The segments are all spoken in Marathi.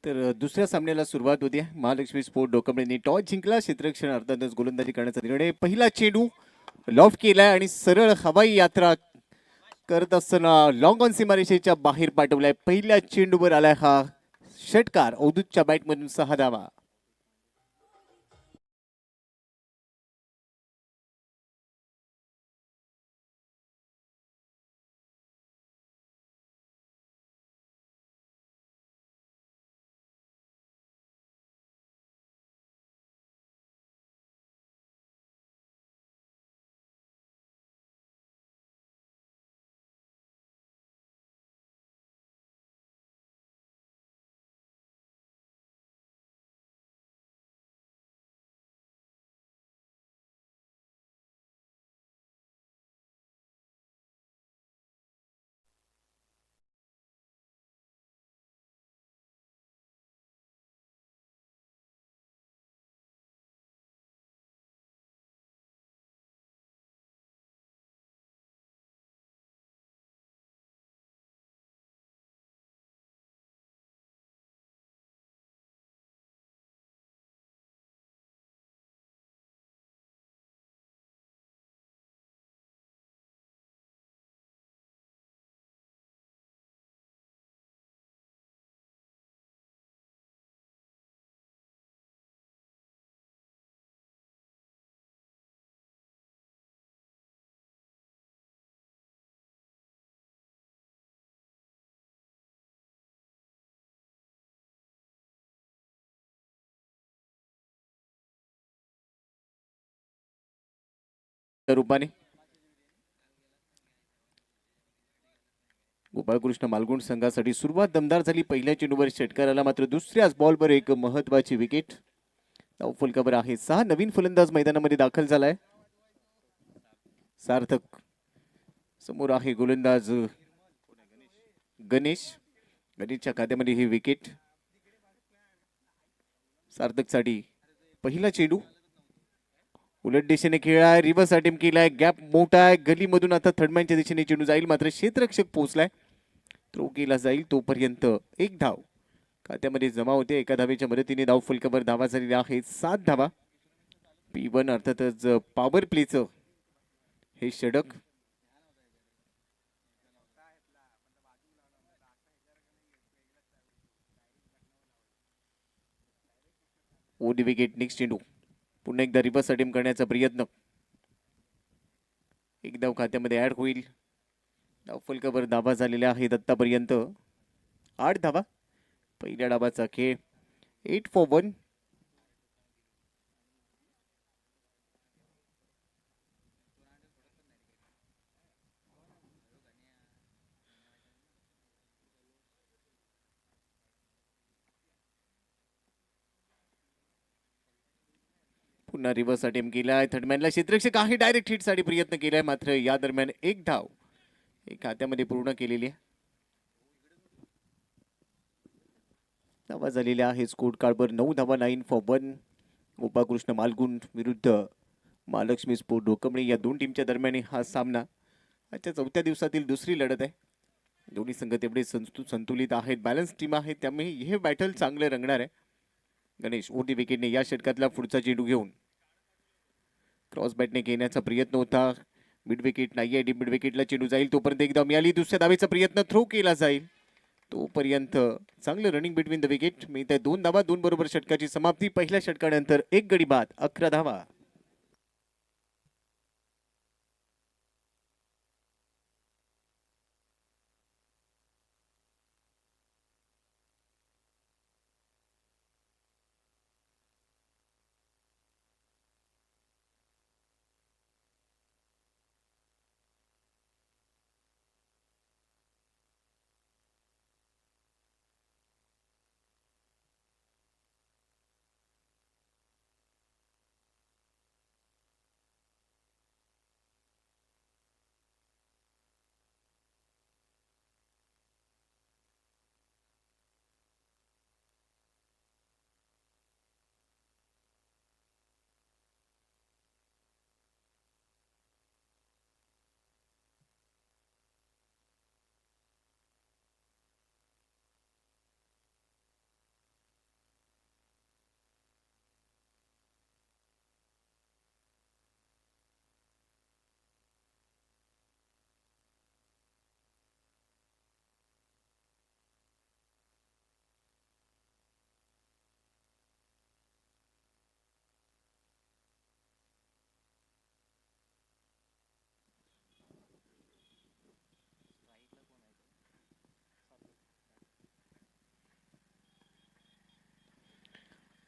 तर दुसऱ्या सामन्याला सुरुवात होते. महालक्ष्मी स्पोर्ट डोकंबरेंनी टॉस जिंकला. क्षेत्ररक्षण अर्थातच गोलंदाजी करण्याचा निर्णय. पहिला चेंडू लॉफ्ट केलाय आणि सरळ हवाई यात्रा करत असताना लॉंग ऑन सीमारेषेच्या बाहेर पाठवलाय. पहिल्या चेंडूवर आलाय हा षटकार. अवधूतच्या बॅटमधून 6 धावा. रूपाने गोपाळकृष्ण मालगुण संघासाठी सुरुवात दमदार झाली. पहिल्या चेंडूवर षटकाराला मात्र दुसऱ्याच बॉलवर एक महत्वाची विकेट. फलकावर आहे 6. नवीन फलंदाज मैदानामध्ये दाखल झालाय. सार्थक समोर आहे गोलंदाज गणेश. गणेशच्या खात्यामध्ये ही विकेट. सार्थकसाठी पहिला चेंडू उलट दिशेने खेळाय. रिव्हर्स अटेम्प्ट केलाय. गॅप मोठा आहे. गलीमधून आता थर्डमॅनच्या दिशेने चेंडू जाईल मात्र क्षेत्ररक्षक पोहोचलाय. थ्रो केला जाईल तोपर्यंत एक धाव खात्यामध्ये जमा होते. एका धावेच्या मदतीने धाव फलकावर धावा झालेल्या आहेत 7 धावा. P1 अर्थातच पॉवर प्लेचं हे षटक. OD wicket. नेक्स्ट चेंडू पुन्हा एकदा रिव्हर्स अटेम्प्ट करण्याचा प्रयत्न. एक धाव खात्यामध्ये ऍड होईल. धाव फलकावर धावा झालेल्या आहेत आतापर्यंत 8 धावा. पहिल्या डावाचा खेळ 8 for 1. पुन्हा रिव्हर्स अटेम्प्ट केलाय. थर्डमॅनला क्षेत्ररक्षक आहे. डायरेक्ट हिट साठी प्रयत्न केलाय मात्र या दरम्यान एक धाव हे खात्यामध्ये पूर्ण केलेली आहे. धावा झालेल्या आहे स्कोर कार्डवर 9 धावा. 9 for 1. गोपाळकृष्ण मालगुण विरुद्ध महालक्ष्मी स्पोर्ट डोकंबरे या दोन टीमच्या दरम्यान हा सामना आजच्या 4थ्या दिवसातील दुसरी लढत आहे. दोन्ही संघ तेवढे संतुलित आहेत. बॅलन्स टीम आहे त्यामुळे हे बॅटल चांगले रंगणार आहे. गणेश ओटी विकेटने या षटकातला पुढचा चेंडू घेऊन क्रॉस बॅटने घेण्याचा प्रयत्न होता. मिड विकेट नाहीये. डीप मिड विकेटला चेंडू जाईल तोपर्यंत एकदा मिळाली. दुसऱ्या धावेचा प्रयत्न. थ्रो केला जाईल तोपर्यंत चांगलं रनिंग बिटवीन द विकेट. मिळत 2 धावा. 2 बरोबर षटकाची समाप्ती. पहिल्या षटकानंतर एक गडी बाद 11 धावा.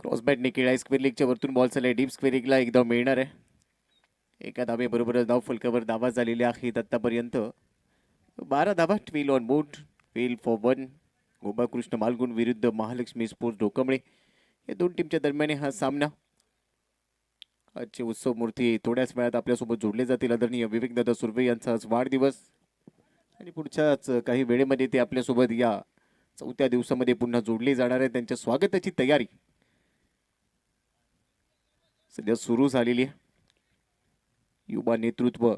क्रॉस बॅटने केला स्क्वेअर लेगच्या वरतून बॉल चाललाय डीप स्क्वेअर लेगला एक धाव मिळणार आहे. एका धावेबरोबरच धाव फलकावर दावा झालेले आहेत आतापर्यंत 12 धावा. 12 ऑन बोर्ड. 12 फॉर 1. गोपाळकृष्ण मालगुण विरुद्ध महालक्ष्मी स्पोर्ट्स डोकमळे या दोन टीमच्या दरम्यान हा सामना. आजचे उत्सव मूर्ती थोड्याच वेळात आपल्यासोबत जोडले जातील. आदरणीय विवेकदादा सुर्वे यांचा आज वाढदिवस आणि पुढच्याच काही वेळेमध्ये ते आपल्यासोबत या 4थ्या दिवसामध्ये पुन्हा जोडले जाणार आहे. त्यांच्या स्वागताची तयारी सध्या सुरू झालेली आहे. युवा नेतृत्व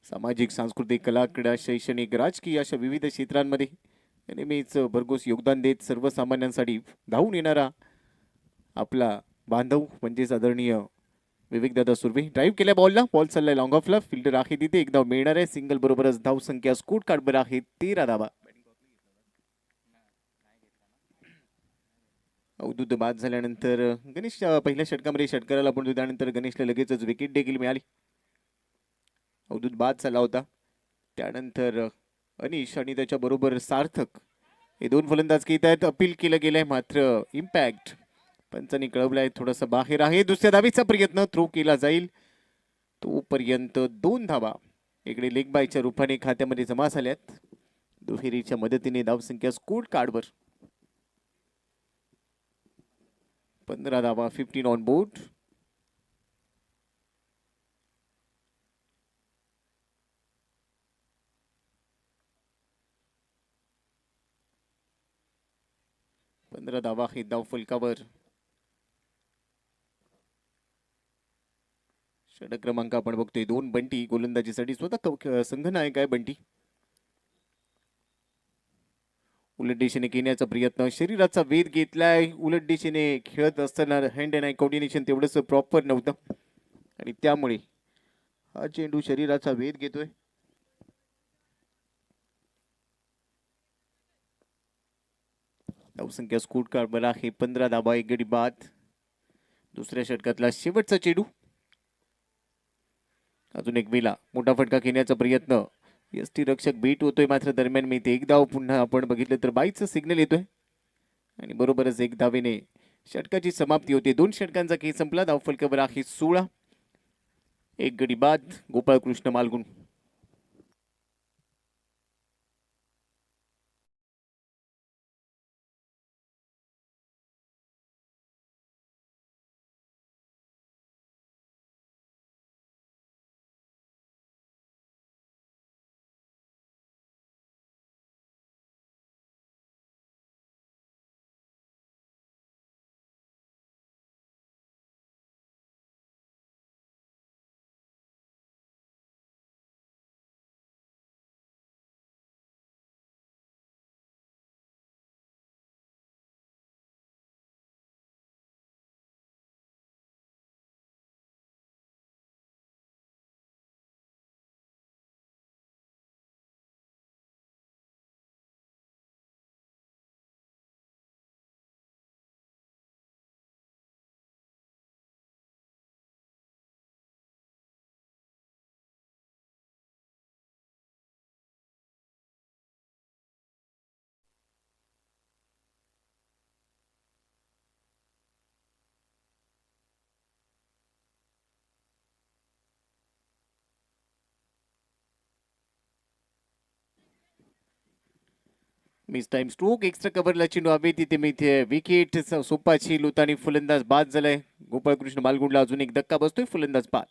सामाजिक सांस्कृतिक कला क्रीडा शैक्षणिक राजकीय अशा विविध क्षेत्रांमध्ये नेहमीच भरघोस योगदान देत सर्वसामान्यांसाठी धावून येणारा आपला बांधव म्हणजेच आदरणीय विवेकदादा सुर्वे. ड्राईव्ह केल्या बॉलला. बॉल चाललाय लॉंग ऑफला. फिल्डर आहे तिथे. एक धाव मिळणार आहे. सिंगल बरोबरच धाव संख्या स्कोर कार्डवर आहे 13 धावा. अवधूत बाद झाल्यानंतर गणेश पहिल्या षटकामध्ये षटकाराला पण त्यानंतर गणेशला लगेचच विकेट देखील मिळाली. अवधूत बाद झाला होता. त्यानंतर अनिश आणि त्याच्या बरोबर सार्थक हे दोन फलंदाज घेत आहेत. अपील केलं गेलंय मात्र इम्पॅक्ट पंचांनी कळवलाय थोडासा बाहेर आहे. दुसऱ्या धावेचा प्रयत्न थ्रो केला जाईल तोपर्यंत 2 धावा इकडे लेग बायच्या रूपाने खात्यामध्ये जमा झाल्यात. दुहेरीच्या मदतीने धावसंख्या स्कोर कार्डवर 15 धावा. 15 ऑन बोर्ड. धावा हे धाव फलकावर. षटक क्रमांक आपण बघतोय 2. बंटी गोलंदाजीसाठी स्वतः संघनायक आहे बंटी. उलट दिशेने घेण्याचा प्रयत्न. शरीराचा वेध घेतलाय. उलट दिशेने खेळत असताना हँड अँड आय कोऑर्डिनेशन तेवढंच प्रॉपर नव्हतं आणि त्यामुळे हा चेंडू शरीराचा वेध घेतोय. धावसंख्या स्कोर कार्डवर आहे 15 धावा. एक गडी बाद. दुसऱ्या षटकातला शेवटचा चेंडू. अजून एक वेळा मोठा फटका घेण्याचा प्रयत्न. यष्टी रक्षक बीट होतोय मात्र दरम्यान मी ते एक धाव पुन्हा आपण बघितलं तर बाईचं सिग्नल येतोय आणि बरोबरच एक धावेने षटकाची समाप्ती होते. 2 षटकांचा खेळ संपला. धाव फलकावर आहे 16. एक गडी बाद. Gopalkrishna Malgun. Miss time stroke. Extra कव्हरला चेंडू हवे तिथे मी विकेट. सोपाची लुतानी फलंदाज बाद झालाय. गोपाळकृष्ण मालगुणला अजून एक धक्का बसतोय. फलंदाज बाद.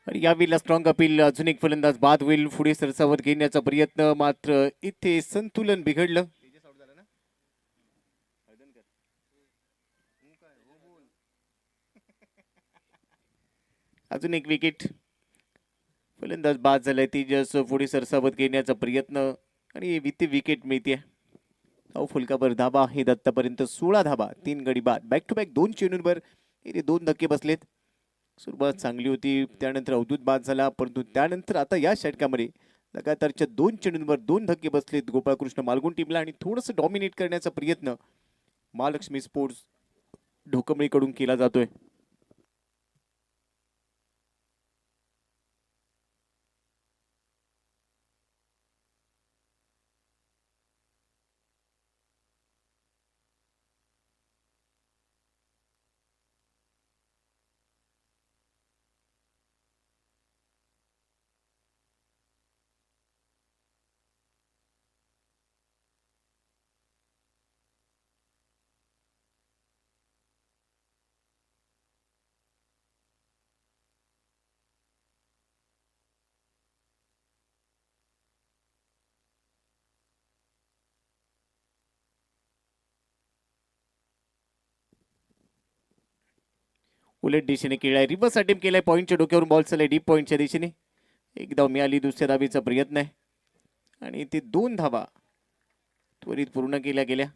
आणि यावेळेला स्ट्रॉंग अपील, अजून एक फलंदाज बाद होईल. पुढे सरसावत घेण्याचा प्रयत्न, मात्र इथे संतुलन बिघडलं. अजून एक विकेट, फलंदाज बाद झालाय. तेजस पुढे सरसावत घेण्याचा प्रयत्न आणि इथे विकेट मिळते. फुलकावर धाबा आहेत आतापर्यंत 16 धाबा, 3 गडी बाद. बॅक टू बॅक 2 चेंडूंवर इथे 2 धक्के बसलेत. सुरुवात चांगली होती, त्यानंतर अवधूत बाद झाला, परंतु त्यानंतर आता या षटकामध्ये लगातारच्या 2 चेंडूंवर 2 धक्के बसलेत गोपाळकृष्ण मालगुण टीमला. आणि थोडंसं डॉमिनेट करण्याचा प्रयत्न महालक्ष्मी स्पोर्ट्स ढोकंबळीकडून केला जातोय. उलट दिशेने केलाय, रिव्हर्स अटेम्प्ट केलाय, पॉईंटच्या डोक्यावरून बॉल चाललाय डीप पॉईंटच्या दिशेने. एक धाव मिळाली, दुसऱ्या धावेचा प्रयत्न आहे आणि ते 2 धावा त्वरित पूर्ण केल्या गेल्या.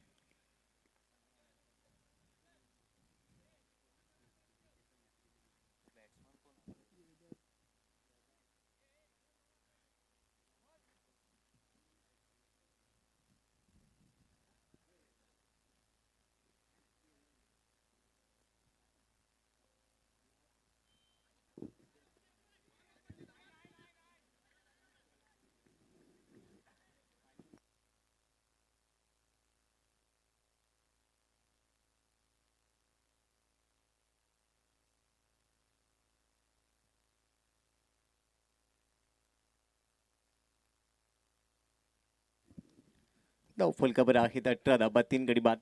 धाव फलकावर आहेत 18 धाबा, 3 गडी बाद.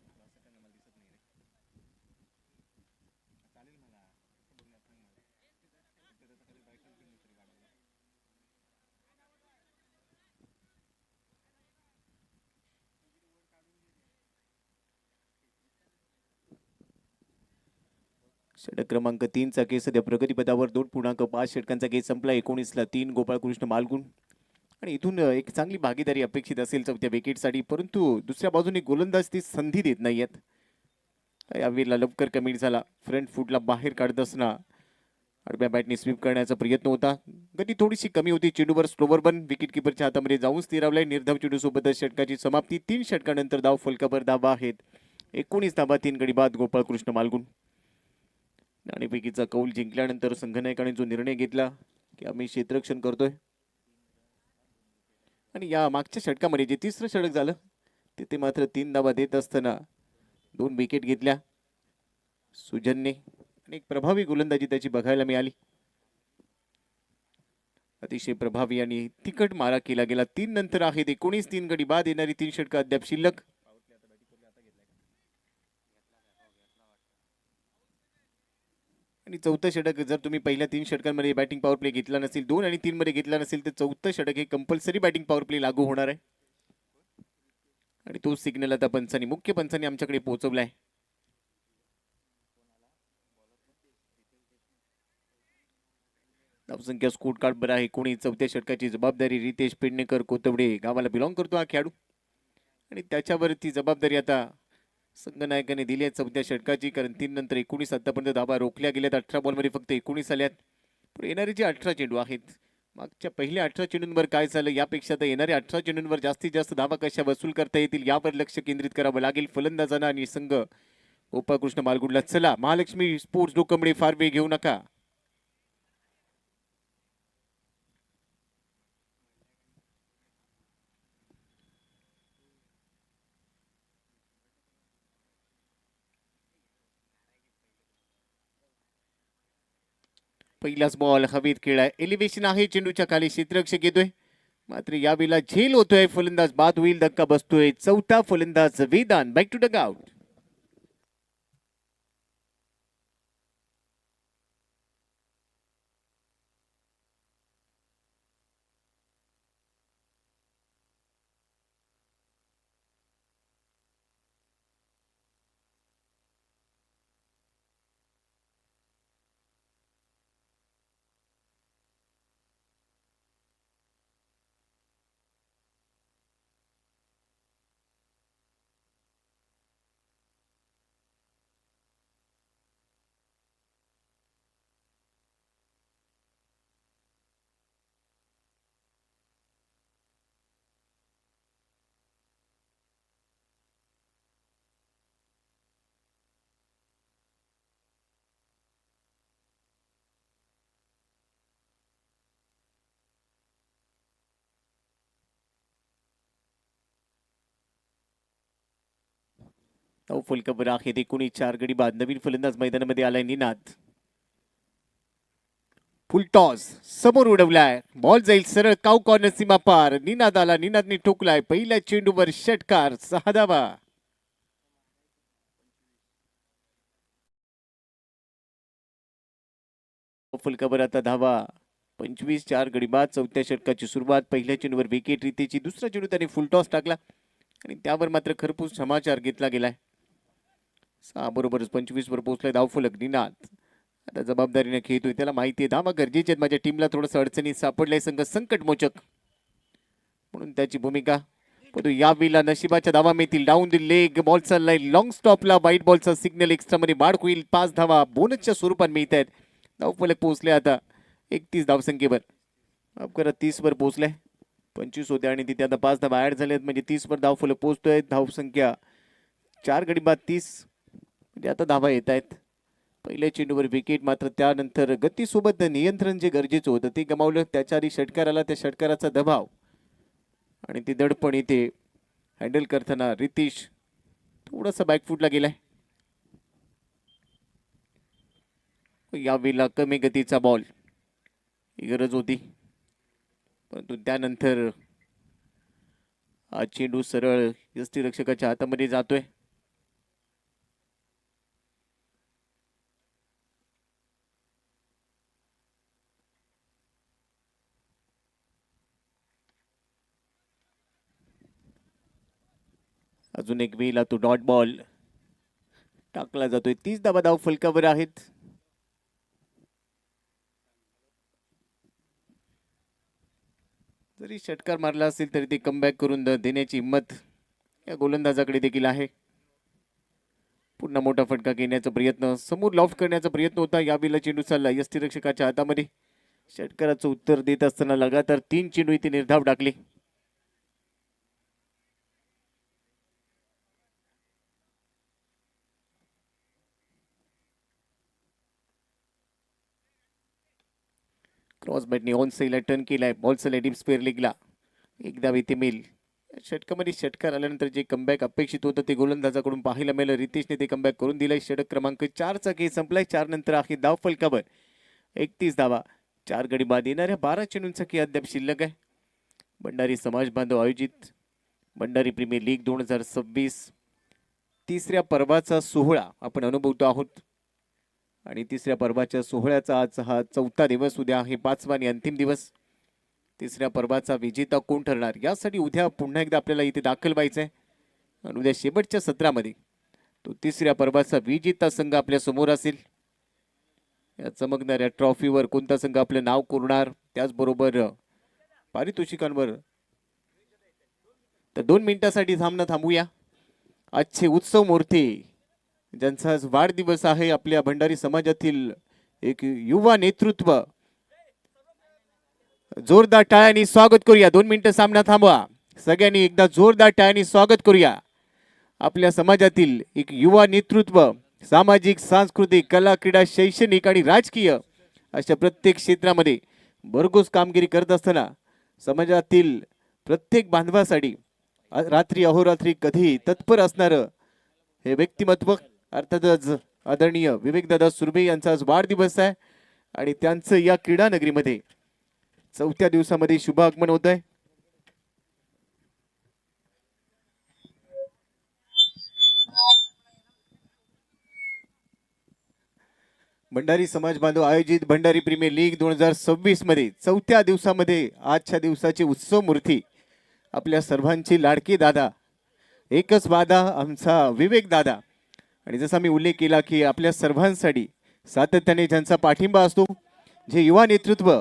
षटक क्रमांक 3चा केस सध्या प्रगतीपथावर. 2.5 षटकांचा केस संपला. 19ला 3 गोपाळकृष्ण मालगुण. आणि इथून एक चांगली भागीदारी अपेक्षित असेल चौथ्या विकेटसाठी, परंतु दुसऱ्या बाजूने गोलंदाज ती संधी देत नाहीयेत. यावेळेला लवकर कमिट झाला, फ्रंट फुटला बाहेर काढत असताना आडव्या बॅटने स्वीप करण्याचा प्रयत्न होता. गती थोडीशी कमी होती. चेंडूवर स्लोवर बन विकेट किपरच्या हातामध्ये जाऊन स्थिरावलाय. निर्धाव चेंडू सोबतच षटकाची समाप्ती. 3 षटकानंतर धाव फलकावर धाबा आहेत 19 धाबा, 3 गडी बाद गोपाळकृष्ण मालगुण. नाणेफेकीचा कौल जिंकल्यानंतर संघनायकाने जो निर्णय घेतला की आम्ही क्षेत्ररक्षण करतोय, आणि या मागच्या षटकामध्ये जे तिसरं षटक झालं तिथे मात्र 3 धाबा देत असताना 2 विकेट घेतल्या सुजनने. आणि एक प्रभावी गोलंदाजी त्याची बघायला मिळाली. अतिशय प्रभावी आणि तिखट मारा केला गेला. 3 नंतर आहेत 19, 3 गडी बाद. येणारी 3 षटक अद्याप शिल्लक. आणि चौथं षटक जर तुम्ही पहिल्या 3 षटकांमध्ये बॅटिंग पॉवर प्ले घेतला नसेल, 2 आणि 3 मध्ये घेतला नसेल, तर चौथं षटक हे कंपल्सरी बॅटिंग पॉवर प्ले लागू होणार आहे. आणि तो सिग्नल आता पंचांनी, मुख्य पंचांनी आमच्याकडे पोहोचवलाय. धावसंख्या स्कोर कार्ड बर आहे. कोणी चौथ्या षटकाची जबाबदारी रितेश पेडणेकर कोथवडे गावाला बिलॉंग करतो हा खेळाडू, आणि त्याच्यावरती जबाबदारी आता संघनायकाने दिली आहे चौथ्या षटकाची. कारण 3 नंतर 19 आतापर्यंत धाबा रोखल्या गेल्यात. 18 बॉलमध्ये फक्त 19 आल्यात. पण येणारे जे 18 चेंडू आहेत, मागच्या पहिल्या 18 चेंडूंवर काय झालं यापेक्षा तर येणाऱ्या 18 चेंडूंवर जास्तीत जास्त धाबा कशा वसूल करता येतील यावर लक्ष केंद्रित करावं लागेल फलंदाजांना आणि संघ गोपाळकृष्ण मालगुणला. चला महालक्ष्मी स्पोर्ट्स ढोकंबळे, फार वेळ घेऊ नका. पहिलाच बॉल हवेत खेळाय. एलिव्हेशन आहे चेंडूच्या खाली. क्षेत्ररक्षक येतोय, मात्र यावेळेला झेल होतोय. फलंदाज बाद होईल, धक्का बसतोय. चौथा फलंदाज Vedant back to dugout. फलकावर आहेत 19 गडी बाद. नवीन फलंदाज मैदानामध्ये आलाय निनाद. फुल टॉस समोर उडवलाय. बॉल जाईल सरळ काऊ कॉर्नर सीमा पार. निनाद आला. निनादने ठोकलाय. पहिल्या चेंडूवर षटकार. 6 धावा. फलकावर आता धावा 25 गडी बाद. चौथ्या षटकाची सुरुवात. पहिल्या चेंडूवर विकेट रितेची. दुसरा चेंडू त्याने फुल टॉस टाकला आणि त्यावर मात्र खरपूस समाचार घेतला गेलाय. 6 बरोबरच 25 वर पोहोचलाय धावफलक. निनाद आता जबाबदारीने खेळतोय. त्याला माहिती आहे धावा गरजेचे आहेत. माझ्या टीमला थोडंसं अडचणीत सापडलंय. संघ संकटमोचक म्हणून त्याची भूमिका. परंतु या वेळेला नशिबाच्या धावा मिळतील. डाऊन द लेग बॉल चाललाय लॉंग स्टॉपला. वाईट बॉलचा सिग्नल. एक्स्ट्रा मध्ये बाद होईल. 5 धावा बोनसच्या स्वरूपात मिळत आहेत. धावफलक पोहोचले आता 31 धावसंख्येवर. अब करा 30 वर पोहोचलाय. 25 होते आणि तिथे आता 5 धावा ऍड झाल्यात म्हणजे 30 वर धावफलक पोहोचतोय. धावसंख्या 4 गडी बाद 30 म्हणजे आता धावा येत आहेत. पहिल्या चेंडूवर विकेट. मात्र त्यानंतर गतीसोबत नियंत्रण जे गरजेचं होतं ते गमावलं. त्याच्या आधी षटकार आला. त्या षटकाराचा दबाव आणि ती दडपण इथे हँडल करताना रितेश थोडासा बॅकफुटला गेलाय. यावेळेला कमी गतीचा बॉल ही गरज होती. परंतु त्यानंतर हा चेंडू सरळ यष्टीरक्षकाच्या हातामध्ये जातोय. अजून एक वेळेला तो डॉट बॉल टाकला जातोय. 30 धावा धाव फलकावर आहेत. जरी षटकार मारला असेल तरी ते कमबॅक करून देण्याची हिंमत या गोलंदाजाकडे देखील आहे. पुन्हा मोठा फटका घेण्याचा प्रयत्न. समोर लॉफ्ट करण्याचा प्रयत्न होता. यावेळेला चेंडू चालला यष्टीरक्षकाच्या हातामध्ये. षटकाराचं उत्तर देत असताना लगातार 3 चेंडू इथे निर्धाव टाकले. क्रॉस बॅटने ऑन साईडला टर्न केलाय. बॉल चाललाय डीप स्क्वेअर लेगला. एकदा इथे मिल. षटकामध्ये षटकार आल्यानंतर जे कमबॅक अपेक्षित होतं ते गोलंदाजाकडून पाहायला मिळालं. रितेशने ते कमबॅक करून दिलाय. षटक क्रमांक 4चा खेळ संपलाय. 4 नंतर आहे धाव फलकावर 31 धावा. 4 गडी बाद. येणाऱ्या 12 चेंडूंचा खेळ अद्याप शिल्लक आहे. भंडारी समाज बांधव आयोजित भंडारी प्रीमियर लीग 2026 तिसऱ्या पर्वाचा सोहळा आपण अनुभवतो आहोत आणि तिसऱ्या पर्वाच्या सोहळ्याचा आज हा 4था दिवस. उद्या आहे 5वा आणि अंतिम दिवस. तिसऱ्या पर्वाचा विजेता कोण ठरणार यासाठी उद्या पुन्हा एकदा आपल्याला इथे दाखल व्हायचंय आणि उद्या शेवटच्या सत्रामध्ये तो तिसऱ्या पर्वाचा विजेता संघ आपल्या समोर असेल. या चमकणाऱ्या ट्रॉफीवर कोणता संघ आपलं नाव कोरणार त्याचबरोबर पारितोषिकांवर. तर 2 मिनिटांसाठी थांबूया. आजचे उत्सव मूर्ती ज्यांचा आज वाढदिवस आहे आपल्या भंडारी समाजातील एक युवा नेतृत्व. जोरदार टाळ्यांनी स्वागत करूया. 2 मिनिटं सामना थांबवा. सगळ्यांनी एकदा जोरदार टाळ्यांनी स्वागत करूया. आपल्या समाजातील एक युवा नेतृत्व सामाजिक सांस्कृतिक कला क्रीडा शैक्षणिक आणि राजकीय अशा प्रत्येक क्षेत्रामध्ये भरघोस कामगिरी करत असताना समाजातील प्रत्येक बांधवासाठी रात्री अहोरात्री कधी तत्पर असणारं हे व्यक्तिमत्व अर्थातच आदरणीय विवेकदादा सुर्वे यांचा आज वाढदिवस आहे आणि त्यांचं या क्रीडा नगरीमध्ये 4थ्या दिवसामध्ये शुभ आगमन होत आहे. भंडारी समाज बांधव आयोजित भंडारी प्रीमियर लीग 2026 मध्ये 4थ्या दिवसामध्ये आजच्या दिवसाची उत्सव मूर्ती आपल्या सर्वांची लाडकी दादा एकच वादा आमचा विवेक दादा. आणि जसा मी उल्लेख केला की आपल्या सर्वांसाठी सातत्याने ज्यांचा पाठिंबा असतो जे युवा नेतृत्व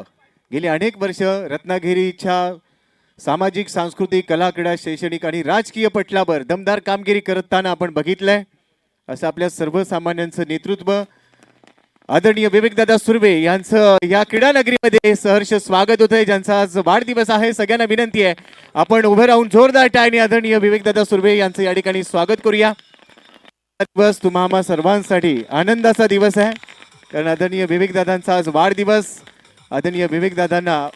गेली अनेक वर्ष रत्नागिरीच्या सामाजिक सांस्कृतिक कला क्रीडा शैक्षणिक आणि राजकीय पटलावर दमदार कामगिरी करताना आपण बघितलंय. असं आपल्या सर्वसामान्यांचं नेतृत्व आदरणीय विवेकदादा सुर्वे यांचं या क्रीडा नगरीमध्ये सहर्ष स्वागत होत आहे. ज्यांचा आज वाढदिवस आहे. सगळ्यांना विनंती आहे आपण उभे राहून जोरदार टाळ्यांनी आदरणीय विवेकदादा सुर्वे यांचं या ठिकाणी स्वागत करूया. दिवस तुम्हा सर्वांसाठी आनंदाचा दिवस आहे कारण आदरणीय विवेकदादांचा आज वाढदिवस. आदरणीय विवेकदादांना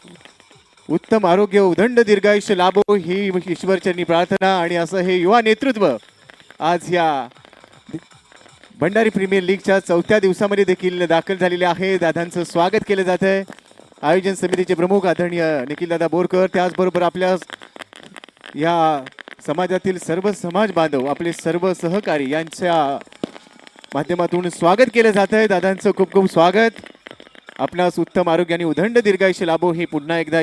उत्तम आरोग्य उदंड दीर्घायुष्य लाभो ही ईश्वरचरणी प्रार्थना. आणि असं हे युवा नेतृत्व आज या भंडारी प्रीमियर लीगच्या 4थ्या दिवसामध्ये देखील दाखल झालेले आहे. दादांचं स्वागत केलं जात आहे. आयोजन समितीचे प्रमुख आदरणीय निखिल दादा बोरकर, त्याचबरोबर आपल्या या समाजातील सर्व समाज बांधव, आपले सर्व सहकारी यांच्या माध्यमातून स्वागत केलं जात आहे. दादांचं खूप खूप स्वागत. आपणास उत्तम आरोग्य आणि उदंड दीर्घायुष्य लाभो हे पुन्हा एकदा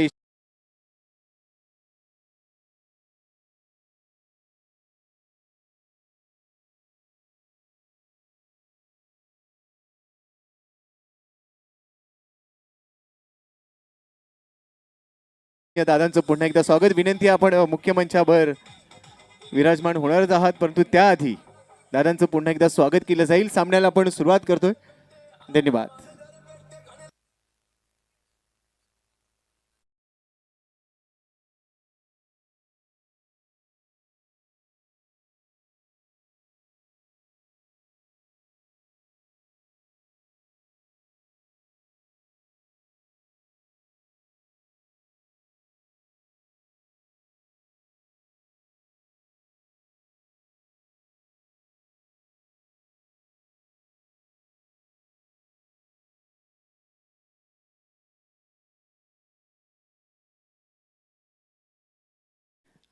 या दादांचं पुन्हा एकदा स्वागत. विनंती, आपण मुख्य मंचावर विराजमान होणारच आहात, परंतु त्याआधी दादांचं पुन्हा एकदा स्वागत केलं जाईल. सामन्याला आपण सुरुवात करतोय. धन्यवाद.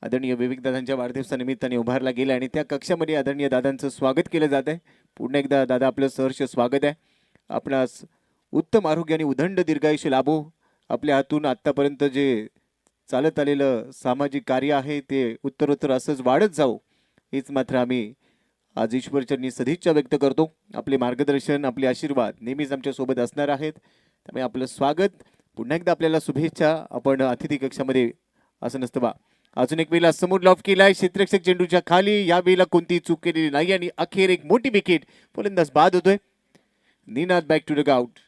आदरणीय विवेक दादांच्या वाढदिवसानिमित्ताने उभारला गेला आणि त्या कक्षामध्ये आदरणीय दादांचं स्वागत केलं जात आहे. पुन्हा एकदा दादा, आपलं सहर्ष स्वागत आहे. आपणास उत्तम आरोग्य आणि उदंड दीर्घायुष्य लाभो. आपल्या हातून आत्तापर्यंत जे चालत आलेलं सामाजिक कार्य आहे ते उत्तरोत्तर असंच वाढत जावो, हेच मात्र आम्ही आज ईश्वरचरणी सदिच्छा व्यक्त करतो. आपले मार्गदर्शन, आपले आशीर्वाद नेहमीच आमच्या सोबत असणार आहेत. त्यामुळे आपलं स्वागत. पुन्हा एकदा आपल्याला शुभेच्छा. आपण अतिथी कक्षामध्ये असं नसतं बा. अजून एक वेळेला समोर लॉफ केलाय क्षेत्ररक्षक चेंडूच्या खाली. या वेळेला कोणतीही चूक केलेली नाही आणि अखेर एक मोठी विकेट. फलंदाज बाद होतोय. Ninad back to the out.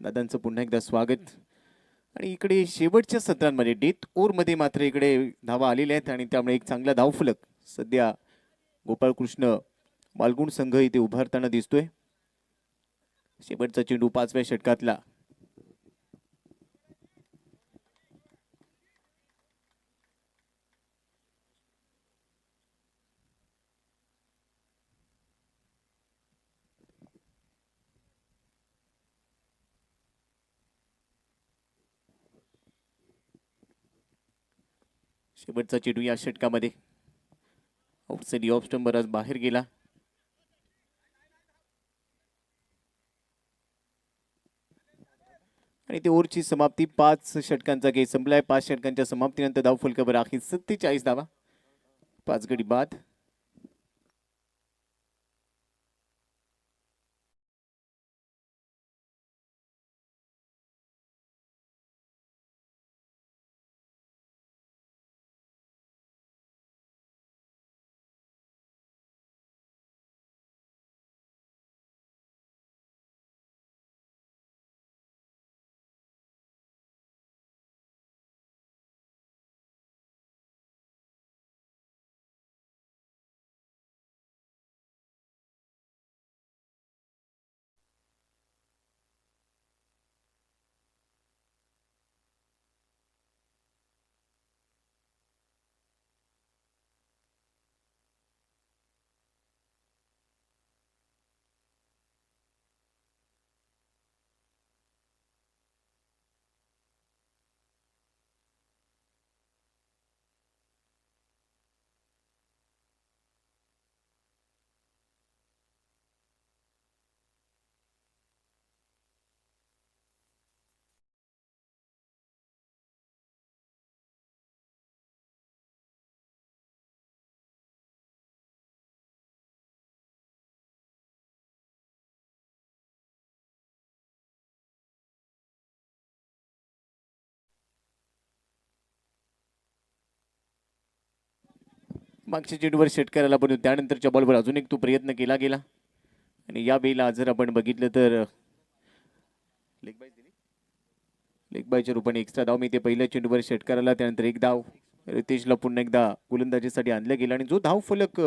दादांचं पुन्हा एकदा स्वागत. आणि इकडे शेवटच्या सत्रांमध्ये डेथ ओव्हरमध्ये मात्र इकडे धावा आलेल्या आहेत आणि त्यामुळे एक चांगला धावफलक सध्या गोपाळकृष्ण मालगुण संघ इथे उभारताना दिसतोय. शेवटचा चेंडू 5व्या षटकातला. शेवटचा चेंडू या षटकामध्ये. आउटसाइड ऑफ स्टंपर आज बाहेर गेला. आणि ते ओव्हरची समाप्ती 5 षटकांचा खेळ संपलाय. 5 षटकांच्या समाप्तीनंतर धाव फलकावर आहे 47 धावा. 5 गडी बाद. मागच्या चेंडूवर सेट करायला पण त्यानंतरच्या बॉलवर अजून एक तो प्रयत्न केला गेला. आणि या वेळेला जर आपण बघितलं तर लेग बायच्या रूपाने एक्स्ट्रा धाव मिळते. पहिल्या चेंडूवर षटकाराला त्यानंतर एक धाव. रितेशला पुन्हा एकदा गोलंदाजीसाठी आणलं गेलं आणि जो धाव फलक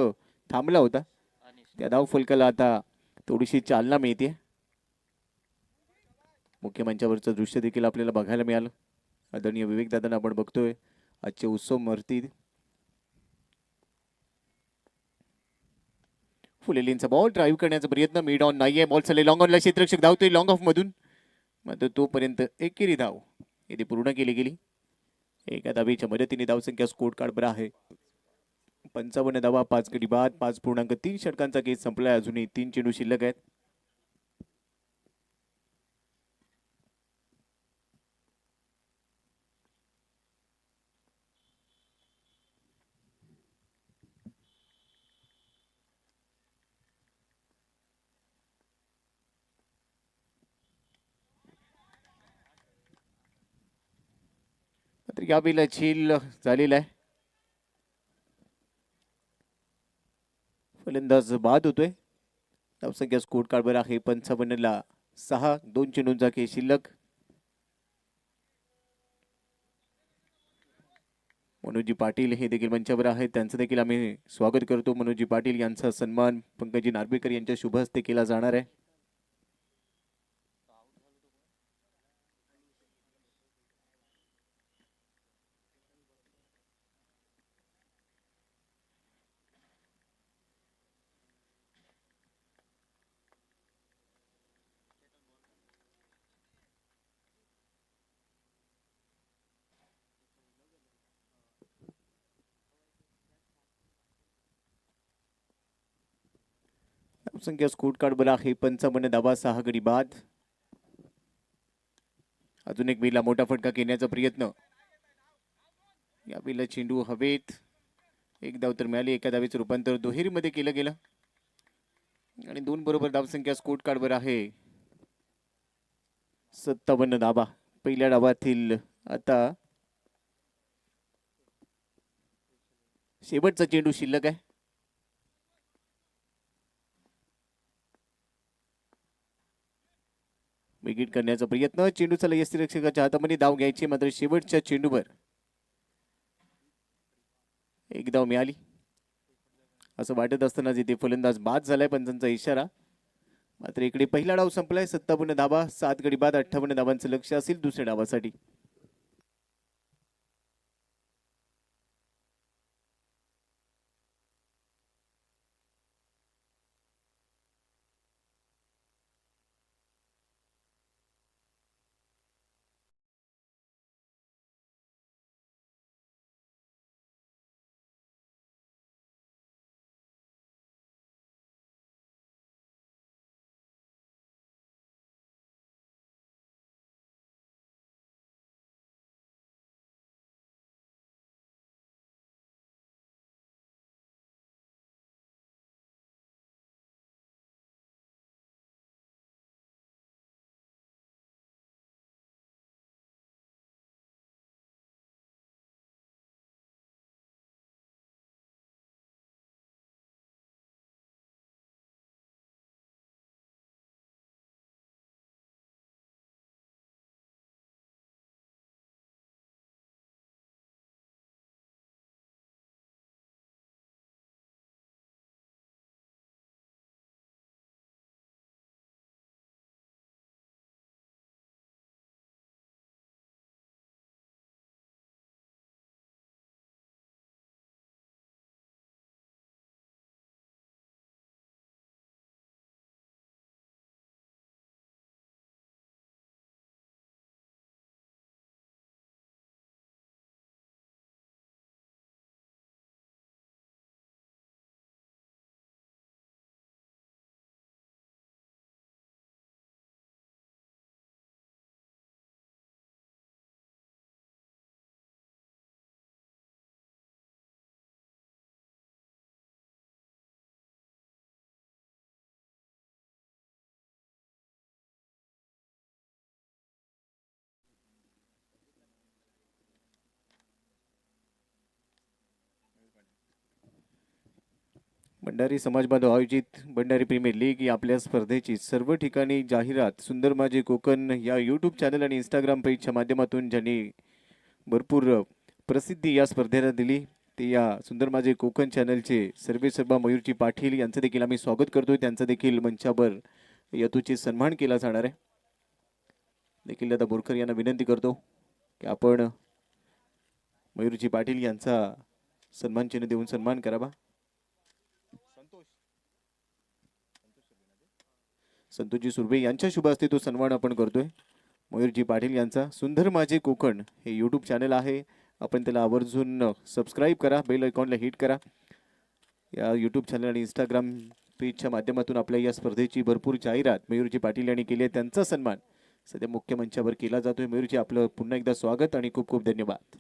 थांबला होता त्या धाव फलकाला आता थोडीशी चालना मिळते. मुख्य मंचावरचं दृश्य देखील आपल्याला बघायला मिळालं. आदरणीय विवेक दादांना आपण बघतोय आजचे उत्सव मूर्ती. फुलेलींचा बॉल ड्राईव्ह करण्याचा प्रयत्न मिड ऑन नाहीये. बॉल चालले लॉंग ऑनला. क्षेत्ररक्षक धावतोय लॉंग ऑफ मधून मात्र तोपर्यंत एकेरी धाव येथे पूर्ण केली गेली. एका धावेच्या मदतीने धावसंख्या स्कोर कार्डवर आहे 55 धावा. 5 गडी बाद. 5.3 षटकांचा केस संपलाय. अजूनही 3 चेंडू शिल्लक आहेत. मात्र यावेळेला झेल झालेला आहे. फलंदाज बाद होतोय. धावसंख्या स्कोर कार्डवर आहे 55ला 6. 2 चेंडूंचा खेळ शिल्लक. मनोजी पाटील हे देखील मंचावर आहेत. त्यांचं देखील आम्ही स्वागत करतो. मनोजी पाटील यांचा सन्मान पंकजी नार्वेकर यांच्या शुभ हस्ते केला जाणार आहे. धावसंख्या स्कोर कार्डवर आहे 55 धावा. 6 गडी बाद. अजून एक वेळेला मोठा फटका घेण्याचा प्रयत्न. या वेळेला चेंडू हवेत. एक धाव तर मिळाली. एका धावेचं रूपांतर दुहेरीमध्ये केलं गेलं आणि 2 बरोबर धावसंख्या स्कोर कार्डवर आहे 57 धावा. पहिल्या डावातील आता शेवटचा चेंडू शिल्लक आहे. विकेट करण्याचा प्रयत्न. चेंडूचा यष्टीरक्षकाच्या हातामध्ये धाव घ्यायची मात्र शेवटच्या चेंडूवर एक धाव मिळाली. असं वाटत असताना जिथे फलंदाज बाद झालाय पंचांचा इशारा. मात्र इकडे पहिला डाव संपलाय. 57 धावा. 7 गडी बाद. 58 धावांचं लक्ष असेल दुसऱ्या डावासाठी. भंडारी समाज बांधव आयोजित भंडारी प्रीमियर लीग या आपल्या स्पर्धेची सर्व ठिकाणी जाहिरात सुंदर माझे कोकण या यूट्यूब चॅनल आणि इंस्टाग्राम पेजच्या माध्यमातून ज्यांनी भरपूर प्रसिद्धी या स्पर्धेला दिली ते या सुंदर माझे कोकण चॅनलचे सर्वेसर्वा मयूरजी पाटील यांचं देखील आम्ही स्वागत करतोय. त्यांचं देखील मंचावर यथोचित सन्मान केला जाणार आहे. देखील दादा बोरकर यांना विनंती करतो की आपण मयूरजी पाटील यांचा सन्मान चिन्ह देऊन सन्मान करावा. संतोषजी सुर्वे यांच्या शुभ हस्ते तो सन्मान आपण करतोय. मयूरजी पाटील यांचा सुंदर माझे कोकण हे यूट्यूब चॅनल आहे. आपण त्याला आवर्जून सबस्क्राईब करा, बेल आयकॉनला हिट करा. या यूट्यूब चॅनल आणि इंस्टाग्राम पेजच्या माध्यमातून आपल्या या स्पर्धेची भरपूर जाहिरात मयूरजी पाटील यांनी केली आहे. त्यांचा सन्मान सध्या मुख्य मंचावर केला जातोय. मयूरजी आपलं पुन्हा एकदा स्वागत आणि खूप खूप धन्यवाद.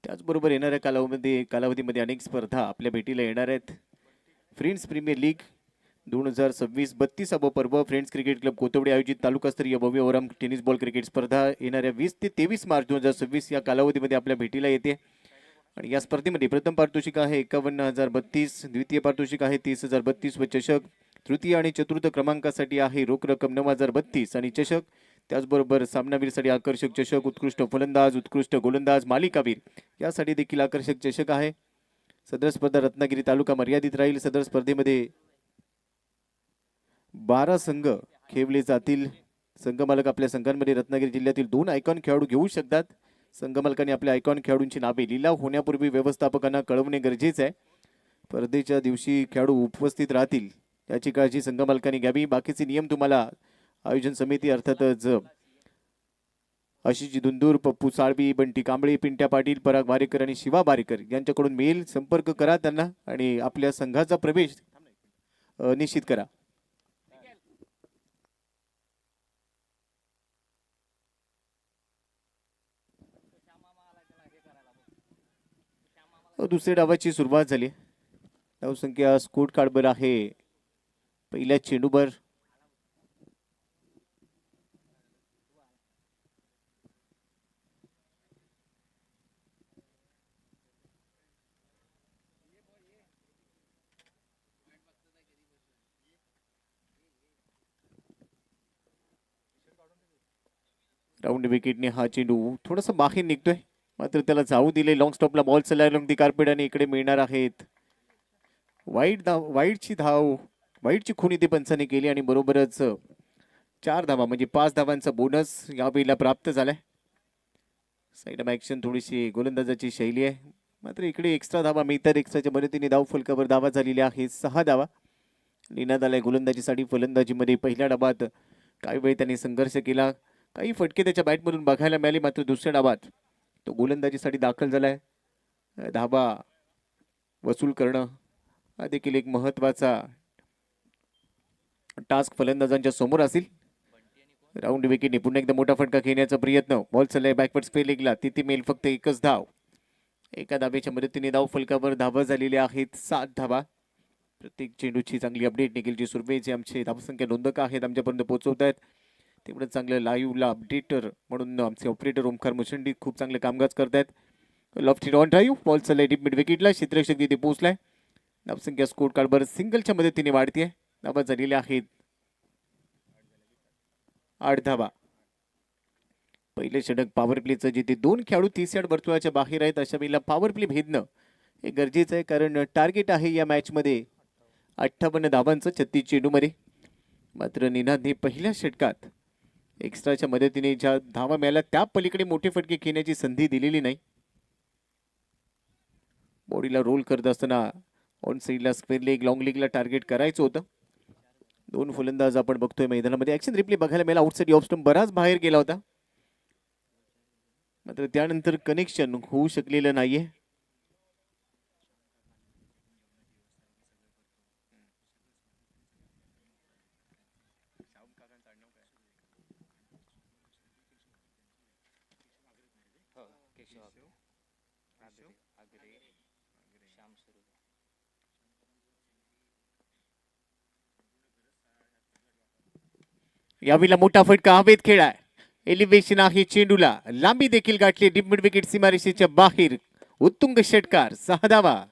त्याचबरोबर येणाऱ्या कालावधीमध्ये अनेक स्पर्धा आपल्या भेटीला येणार आहेत. फ्रेंड्स प्रीमियर लीग 2026 32वा पर्व फ्रेंड्स क्रिकेट क्लब कोथवडे आयोजित तालुकास्तरीय भव्य ओव्हरआर्म टेनिस बॉल क्रिकेट स्पर्धा येणाऱ्या 20 ते 23 मार्च 2026 या कालावधीमध्ये आपल्या भेटीला येते. आणि या स्पर्धेमध्ये प्रथम पारितोषिक आहे 51,032, द्वितीय पारितोषिक आहे 30,032 व चषक. तृतीय आणि चतुर्थ क्रमांकासाठी आहे रोख रक्कम 9,032 आणि चषक. त्याचबरोबर सामनावीरसाठी आकर्षक चषक, उत्कृष्ट फलंदाज, उत्कृष्ट गोलंदाज, मालिकावीर यासाठी देखील आकर्षक चषक आहे. सदर स्पर्धा रत्नागिरी तालुका मर्यादित राहील. सदर स्पर्धेमध्ये 12 संघ खेळले जातील. संघमालक आपल्या संघांमध्ये रत्नागिरी जिल्ह्यातील 2 आयकॉन खेळाडू घेऊ शकतात. संघमालकांनी आपल्या आयकॉन खेळाडूंची नावे लिलाव होण्यापूर्वी व्यवस्थापकांना कळवणे गरजेचे आहे. स्पर्धेच्या दिवशी खेळाडू उपस्थित राहतील याची काळजी संघमालकांनी घ्यावी. बाकीचे नियम तुम्हाला आयोजन समिती अर्थातच आशिष दुंदूर, पप्पू साळवी, बंटी कांबळे, पिंट्या पाटील, पराग वारेकर आणि शिवा बारेकर यांच्याकडून मेल संपर्क करा त्यांना आणि आपल्या संघाचा प्रवेश निश्चित करा. दुसऱ्या डावाची सुरुवात झाली. धावसंख्या स्कोर कार्डवर आहे पहिल्या चेंडूवर. राऊंड विकेटने हा चेंडू थोडासा बाहेर निघतोय, मात्र त्याला जाऊ दिले. लॉंग स्टॉपला बॉल चालला दी कार्पेट आणि इकडे मिळणार आहेत वाईटची खून इथे पंचाने केली आणि बरोबरच 4 धावा म्हणजे 5 धावांचा बोनस यावेळेला प्राप्त झालाय. साईड ऍक्शन थोडीशी गोलंदाजाची शैली आहे, मात्र इकडे एक्स्ट्रा धावा मिळतात. एक्स्ट्राच्या मदतीने धाव फलकावर धावा झालेल्या आहेत 6 धावा लिहिण्यात आलाय गोलंदाजीसाठी. फलंदाजीमध्ये पहिल्या डावात काही वेळ त्यांनी संघर्ष केला, काही फटके त्याच्या बॅटमधून बघायला मिळाले, मात्र दुसऱ्या डावात तो गोलंदाजीसाठी दाखल झालाय. धावा वसूल करणं हा देखील एक महत्वाचा टास्क फलंदाजांच्या समोर असेल. राऊंड विकेटने पुन्हा एकदा मोठा फटका खेळण्याचा प्रयत्न. बॉल चाललाय बॅकवर्ड स्पेलिंगला, तिथे मेल फक्त एकच धाव. एका धावेच्या मदतीने धाव फलकावर धावा झालेल्या आहेत 7 धावा. प्रत्येक चेंडूची चांगली अपडेट निखिलजी सुर्वे जे आमचे धावसंख्या नोंदक आहेत आमच्यापर्यंत पोहोचवत आहेत. तेवढं चांगलं लाईव्हला अपडेटर म्हणून आमचे ऑपरेटर ओमकार मुसंडी खूप चांगले कामकाज करतायत. लेफ्ट ऑन ड्राईव्ह, बॉल चाललाय डीप मिड विकेटला, क्षेत्ररक्षक तिथे पोहोचलाय. धावसंख्या स्कोर कार्डवर सिंगलच्या मदतीने वाढते. धावा झालेल्या आहेत 8 धावा. पहिले षटक पॉवर प्लेचं, जिथे 2 खेळाडू 30 यार्ड वर्तुळाच्या बाहेर आहेत अशा वेळेला पॉवर प्ले भेदणं हे गरजेचं आहे, कारण टार्गेट आहे या मॅचमध्ये 58 धावांचं 36 चेंडूमध्ये. मात्र निनादने पहिल्या षटकात एक्स्ट्राच्या मदतीने ज्या धावा मिळाल्या त्या पलीकडे मोठे फटके खेळण्याची संधी दिलेली नाही. बॉडीला रोल करत असताना ऑन साईडला स्क्वेअर लेग, लॉंग लेगला टार्गेट करायचं होतं. 2 फलंदाज आपण बघतोय मैदानामध्ये. ऍक्शन रिप्ले बघायला मिळाला. आउटसाइड ऑफ स्टंप बराच बाहेर गेला होता. मात्र त्यानंतर कनेक्शन होऊ शकलेलं नाहीये. यावेळेला मोठा फटका हवेत खेळाय. एलिव्हेशन आहे चेंडूला, लांबी देखील गाठली डीप मिड विकेट सीमारेषेच्या बाहेर. उत्तुंग षटकार, 6 धावा.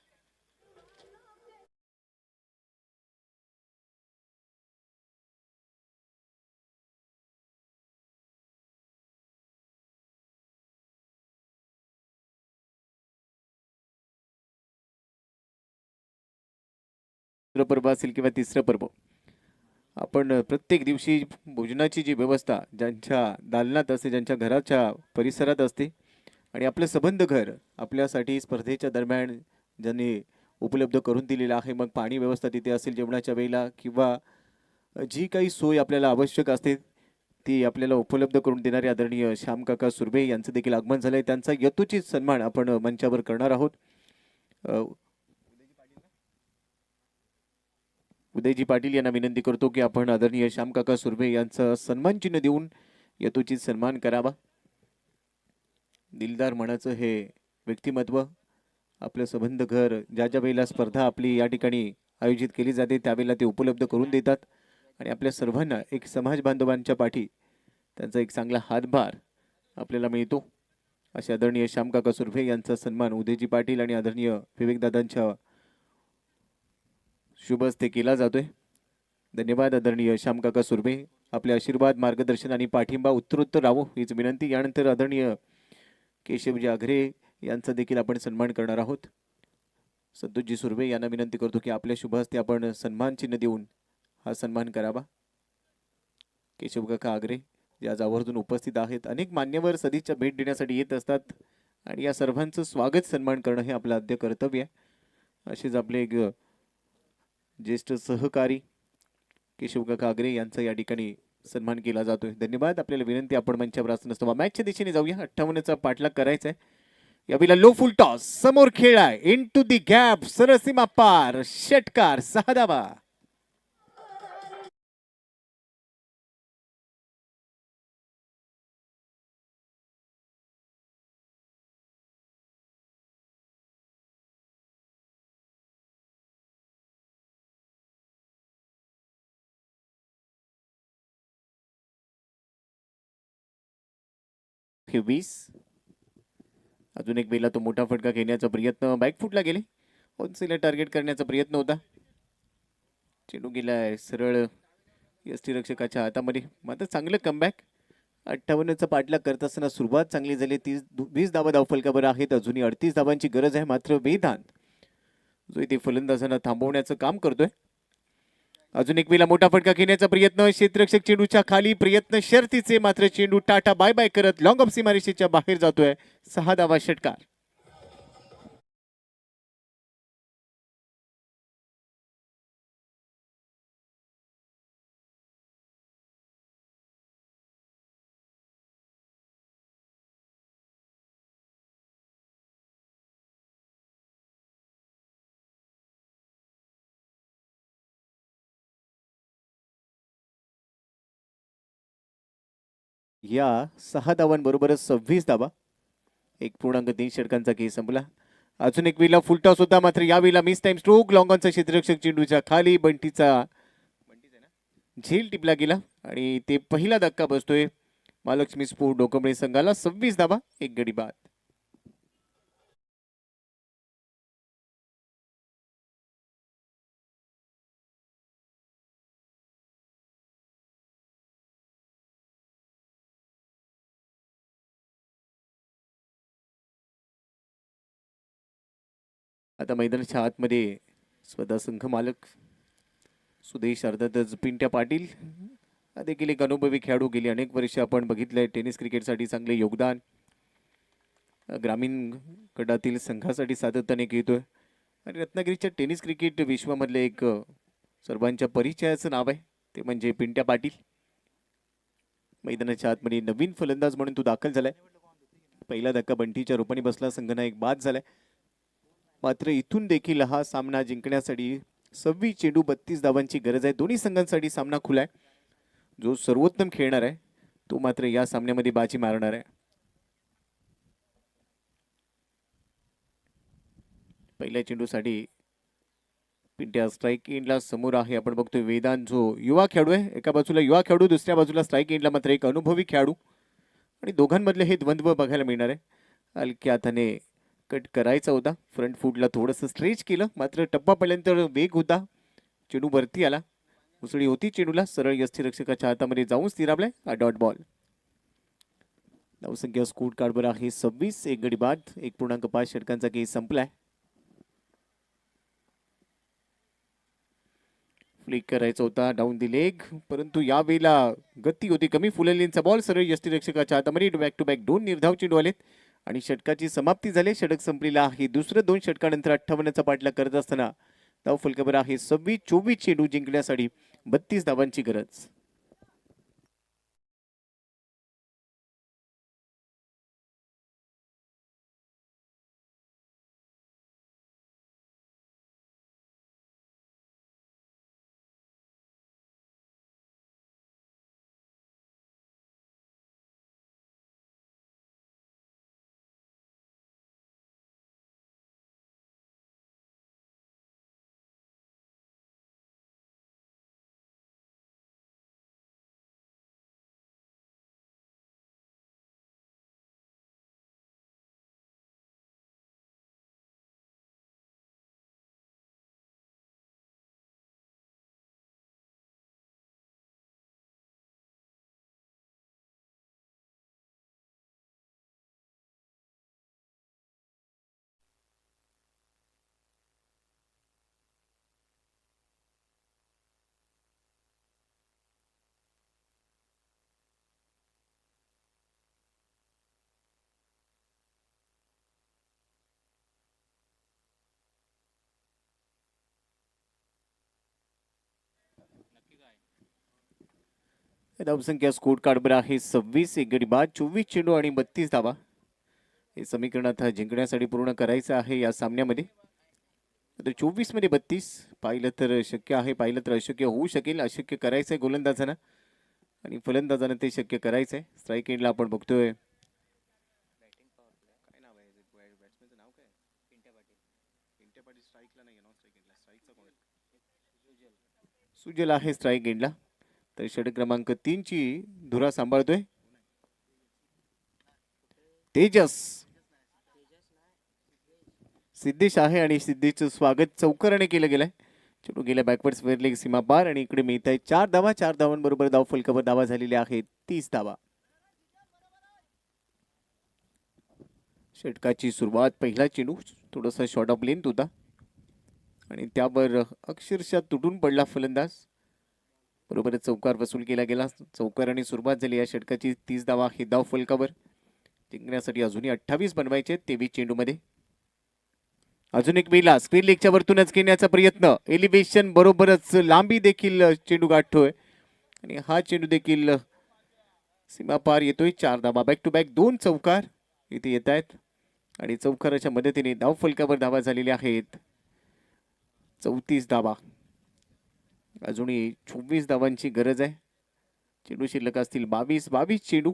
पर्व असेल किंवा तिसरं पर्व, आपण प्रत्येक दिवशी भोजनाची जी व्यवस्था ज्यांच्या दालनात असते, ज्यांच्या घराच्या परिसरात असते, आणि आपलं संबंध घर आपल्यासाठी स्पर्धेच्या दरम्यान ज्यांनी उपलब्ध करून दिलेलं आहे, मग पाणी व्यवस्था तिथे असेल जेवणाच्या वेळेला, किंवा जी काही सोय आपल्याला आवश्यक असते ती आपल्याला उपलब्ध करून देणारे आदरणीय श्यामकाका सुर्वे यांचं देखील आगमन झालंय. त्यांचा यथोचित सन्मान आपण मंचावर करणार आहोत. उदयजी पाटील यांना विनंती करतो की आपण आदरणीय श्यामकाका सुर्वे यांचा सन्मान चिन्ह देऊन यथोचित सन्मान करावा. दिलदार मनाचं हे व्यक्तिमत्व, आपलं संबंध घर ज्या ज्या वेळेला स्पर्धा आपली या ठिकाणी आयोजित केली जाते त्यावेळेला ते उपलब्ध करून देतात, आणि आपल्या सर्वांना एक समाज बांधवांच्या पाठी त्यांचा एक चांगला हातभार आपल्याला मिळतो. असे आदरणीय श्यामकाका सुर्वे यांचा सन्मान उदयजी पाटील आणि आदरणीय विवेकदादांच्या शुभ हस्ते केला जातोय. धन्यवाद आदरणीय श्यामकाका सुर्वे. आपले आशीर्वाद, मार्गदर्शन आणि पाठिंबा उत्तरोत्तर राहो हीच विनंती. यानंतर आदरणीय केशवजी आघरे यांचा देखील आपण सन्मान करणार आहोत. संतोषजी सुर्वे यांना विनंती करतो की आपल्या शुभ हस्ते आपण सन्मान चिन्ह देऊन हा सन्मान करावा. केशवकाका आघरे जे आज आवर्जून उपस्थित आहेत. अनेक मान्यवर सदिच्छा भेट देण्यासाठी येत असतात आणि या सर्वांचं स्वागत सन्मान करणं हे आपलं आद्य कर्तव्य आहे. असेच आपले एक ज्येष्ठ सहकारी केशवकाका आघरे यांचा या ठिकाणी सन्मान केला जातोय. धन्यवाद. आपल्याला विनंती आपण मंचावर असं नसतं मॅचच्या दिशेने जाऊया. 58चा पाठलाग करायचा आहे. यावेळेला लो फुल टॉस, समोर खेळाय, इन टू दी गॅप, सरसीमा पार, षटकार, 6 धावा. हे 20. अजून एक वेळेला तो मोठा फटका घेण्याचा प्रयत्न, बॅकफुटला गेले, ऑनसीला टार्गेट करण्याचा प्रयत्न होता. चेंडू गेलाय सरळ यष्टीरक्षकाच्या हातामध्ये. मात्र चांगलं कमबॅक. 58चा पाठलाग करत असताना सुरुवात चांगली झाली. 20 धावा धावफलकावर आहेत. अजूनही 38 धावांची गरज आहे. मात्र वेदांत जो इथे फलंदाजांना थांबवण्याचं काम करतोय. अजून एक वेळेला मोठा फटका घेण्याचा प्रयत्न, क्षेत्ररक्षक चेंडूच्या खाली, प्रयत्न शर्तीचे, मात्र चेंडू टाटा बाय बाय करत लॉंग ऑफ सीमारेषेच्या बाहेर जातोय. 6 धावा, षटकार. या 6 धावांबरोबरच 26 धावा, 1.3 षटकांचा खेळ संपला. अजून एक वेळेला फुलटॉस होता, मात्र यावेळेला मिस टाइम स्ट्रोक, लॉंग ऑनचा क्षेत्ररक्षक चेंडूच्या खाली, बंटीचा झेल टिपला गेला आणि ते पहिला धक्का बसतोय महालक्ष्मी स्पोर्ट डोकंबळे संघाला. 26 धावा, 1 गडी बाद. आता मैदानाच्या आतमध्ये स्वतः संघ मालक सुदेश, अर्थातच पिंट्या पाटील हा देखील एक अनुभवी खेळाडू. गेली अनेक वर्ष आपण बघितलंय टेनिस क्रिकेटसाठी चांगले योगदान ग्रामीण गटातील संघासाठी सातत्याने घेतोय. आणि रत्नागिरीच्या टेनिस क्रिकेट विश्वामधले एक सर्वांच्या परिचयाचं नाव आहे ते म्हणजे पिंट्या पाटील. मैदानाच्या आतमध्ये नवीन फलंदाज म्हणून तो दाखल झालाय. पहिला धक्का बंटीच्या रूपाने बसला, संघांना एक बाद झालाय. मात्र इथून देखील हा सामना जिंकण्यासाठी 26 चेंडू 32 धावांची गरज आहे. दोन्ही संघांसाठी सामना खुला आहे. जो सर्वोत्तम खेळणार आहे तो मात्र या सामन्यामध्ये बाजी मारणार आहे. पहिल्या चेंडूसाठी पिंट्या स्ट्राईक एंडला समोर आहे. आपण बघतोय वेदांत जो युवा खेळाडू आहे. एका बाजूला युवा खेळाडू, दुसऱ्या बाजूला स्ट्राईक एंडला मात्र एक अनुभवी खेळाडू आणि दोघांमधले हे द्वंद्व बघायला मिळणार आहे. हलक्या हाताने कट करायचा होता, फ्रंट फूटला थोडंसं स्ट्रेच केलं, मात्र टप्पा पडल्यानंतर वेग होता, चेंडू वरती आला, उसळी होती चेंडूला, सरळ यष्टीरक्षकाच्या हातामध्ये जाऊन स्थिरावलाय. हा डॉट बॉल. धावसंख्या स्कोर कार्डवर आहे 26. एक गडी बाद, 1.5 षटकांचा खेळ संपलाय. फ्लिक करायचा होता डाऊन दी लेग, परंतु यावेळेला गती होती कमी. फुललेंचा बॉल सरळ यष्टीरक्षकाच्या हातामध्ये. बॅक टू बॅक 2 निर्धाव चेंडू आलेत आणि षटकाची समाप्ती झाली. षटक संपलेला आहे. दुसरं 2 षटकानंतर 58चा पाठलाग करत असताना धाव फलकावर आहे 26. 24 चेंडू जिंकण्यासाठी 32 धावांची गरज. धावसंख्या स्कोर कार्डवर आहे 26. एक गडी बाद, 24 चेंडू आणि 32 धावा. हे समीकरण आता जिंकण्यासाठी पूर्ण करायचं आहे या सामन्यामध्ये. 24 मध्ये 32 पाहिलं तर शक्य आहे, पाहिलं तर अशक्य होऊ शकेल. अशक्य करायचं आहे गोलंदाजांना आणि फलंदाजांना ते शक्य करायचंय. स्ट्राईक एंडला आपण बघतोय सुजल आहे स्ट्राईक एंडला. तर षटक क्रमांक 3 ची धुरा सांभाळतोय तेजस. सिद्धेश आहे आणि सिद्धेशचं स्वागत चौकराने केलं गेलंय. चेंडू गेल्या बॅकवर्ड स्क्वेअर लेग सीमा पार आणि इकडे मिळत आहे 4 धावा. 4 धावांबरोबर धाव फलकावर धावा झालेल्या आहेत 30 धावा. षटकाची सुरुवात, पहिला चेंडू थोडासा शॉर्ट ऑफ लेंथ होता आणि त्यावर अक्षरशः तुटून पडला फलंदाज. बरोबर चौकार वसूल केला गेला. चौकाराने सुरुवात झाली या षटकाची. 30 धावा हे धाव फलकावर जिंकण्यासाठी अजूनही 28 बनवायचे 23 चेंडूमध्ये. अजून एक वेळेला स्क्रीन लेगच्या वरतूनच घेण्याचा प्रयत्न. एलिव्हेशन बरोबरच लांबी देखील चेंडू गाठतोय आणि हा चेंडू देखील सीमा पार येतोय. 4 धावा. बॅक टू बॅक 2 चौकार इथे येत आहेत आणि चौकाराच्या मदतीने धाव फलकावर धावा झालेल्या आहेत 34 धावा. अजूनही 24 धावांची गरज आहे. चेंडू शिल्लक असतील 22 चेंडू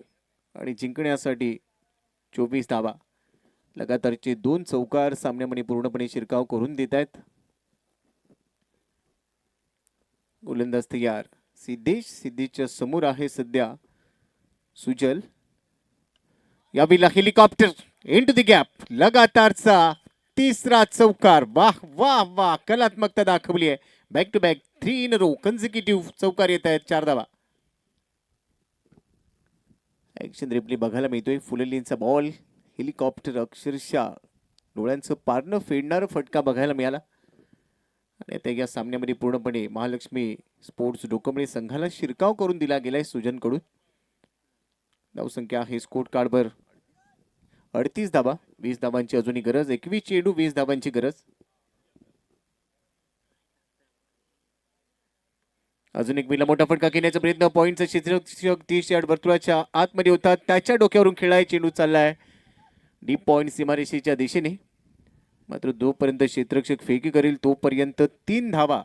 आणि जिंकण्यासाठी 24 धावा. लगातारचे 2 चौकार सामन्यामध्ये पूर्णपणे शिरकाव करून देत आहेत. गोलंदाज तयार. सिद्धेशच्या समोर आहे सध्या सुजल. यावेळेला हेलिकॉप्टर इनटू द गॅप. लगातारचा 3रा चौकार. वाह वाह वाह, कलात्मकता दाखवली आहे. Back to back 3 in row consecutive चौकार येत आहेत. 4 धावा. ऍक्शन रिप्ले बघायला मिळतोय. फुललेंचा बॉल हेलिकॉप्टर अक्षरशः डोळ्यांचं पारणं फेडणारा फटका बघायला मिळाला आणि आता या सामन्यामध्ये पूर्णपणे महालक्ष्मी स्पोर्ट्स डोकंबळे संघाला शिरकाव करून दिला गेलाय सुजनकडून. धावसंख्या आहे स्कोर कार्डवर 38 धावा. 20 धावांची अजूनही गरज. 21 चेंडू 20 धावांची गरज. अजून एक वेळेला मोठा फटका घेण्याचा प्रयत्न. पॉईंटचा क्षेत्ररक्षक 30 यार्ड वर्तुळाच्या आतमध्ये होता, त्याच्या डोक्यावरून खेळाय चेंडू चाललाय डीप पॉइंट सीमारेषेच्या दिशेने, मात्र जोपर्यंत क्षेत्ररक्षक फेकी करेल तोपर्यंत 3 धावा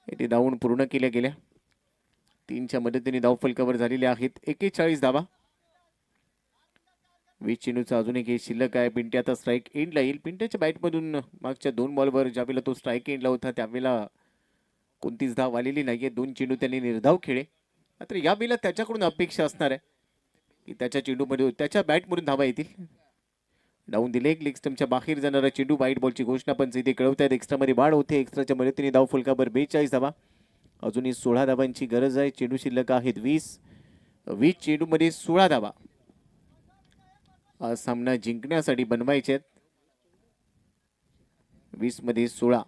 येथे धावून पूर्ण केल्या गेल्या. 3च्या मदतीने धाव फलकावर झालेल्या आहेत 41 धावा. 20 चेंडूचा अजून एक शिल्लक आहे. पिंट्या आता स्ट्राईक एंडला येईल. पिंट्याच्या बॅटमधून मागच्या 2 बॉलवर ज्यावेळेला तो स्ट्राईक एंडला होता त्यावेळेला कोणतीच धाव आलेली नाहीये. 2 चेंडू त्यांनी निर्धाव खेळे. मात्र यावेळेला त्याच्याकडून अपेक्षा असणार आहे की त्याच्या चेंडूमध्ये त्याच्या बॅटमधून धावा येतील. डाऊन दिले एक लेग स्टंपच्या बाहेर जाणारा चेंडू. वाईट बॉलची घोषणा पण इथे कळवतायत. एक्स्ट्रामध्ये वाढ होते. एक्स्ट्राच्या मदतीने धाव फलकावर 42 धावा. अजूनही 16 धावांची गरज आहे. चेंडू शिल्लक आहेत 20 चेंडूमध्ये 16 धावा हा सामना जिंकण्यासाठी बनवायचे आहेत. 20 मध्ये 16.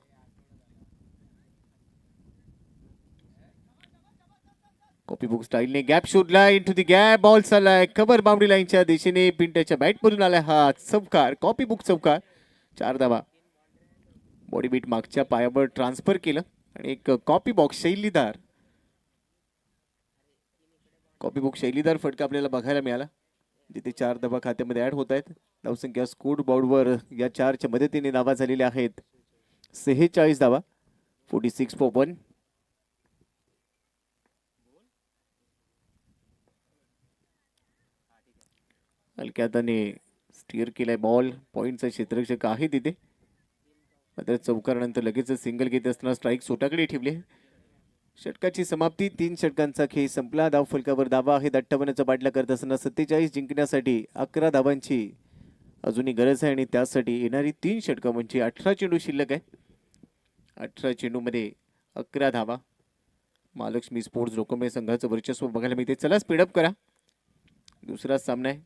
कॉपी बुक स्टाईलने गॅप शोधला. इनटू द गॅप बॉल चाललाय कव्हर बाउंड्री लाईनच्या दिशेने. पिंट्याच्या बॅटमधून आलाय हा चौकार. कॉपी बुक चौकार. 4 धावा. बॉडी बीट मागच्या पायावर ट्रान्सफर केलं आणि एक कॉपी बॉक्स शैलीदार फटका आपल्याला बघायला मिळाला, जिथे 4 धावा खात्यामध्ये ऍड होत आहेत. धावसंख्या स्कोर बोर्डवर या 4च्या मदतीने धावा झालेल्या आहेत 46 धावा. 46 for 1. हलक्या हाताने स्टीअर केलाय बॉल. पॉइंटचा क्षेत्ररक्षक आहे तिथे, मात्र चौकारानंतर लगेच सिंगल घेत असताना स्ट्राईक सोटाकडे ठेवले. षटकाची समाप्ती. 3 षटकांचा खेळ संपला. धाव फलकावर धावा आहेत 58चा बाटला करत असताना 47 जिंकण्यासाठी 11 धावांची अजूनही गरज आहे आणि त्यासाठी येणारी 3 षटकं म्हणजे 18 चेंडू शिल्लक आहे. 18 चेंडूमध्ये 11 धावा. महालक्ष्मी स्पोर्ट्स रोकमे संघाचं वर्चस्व बघायला मिळते. चला स्पीडअप करा. दुसरा सामना आहे.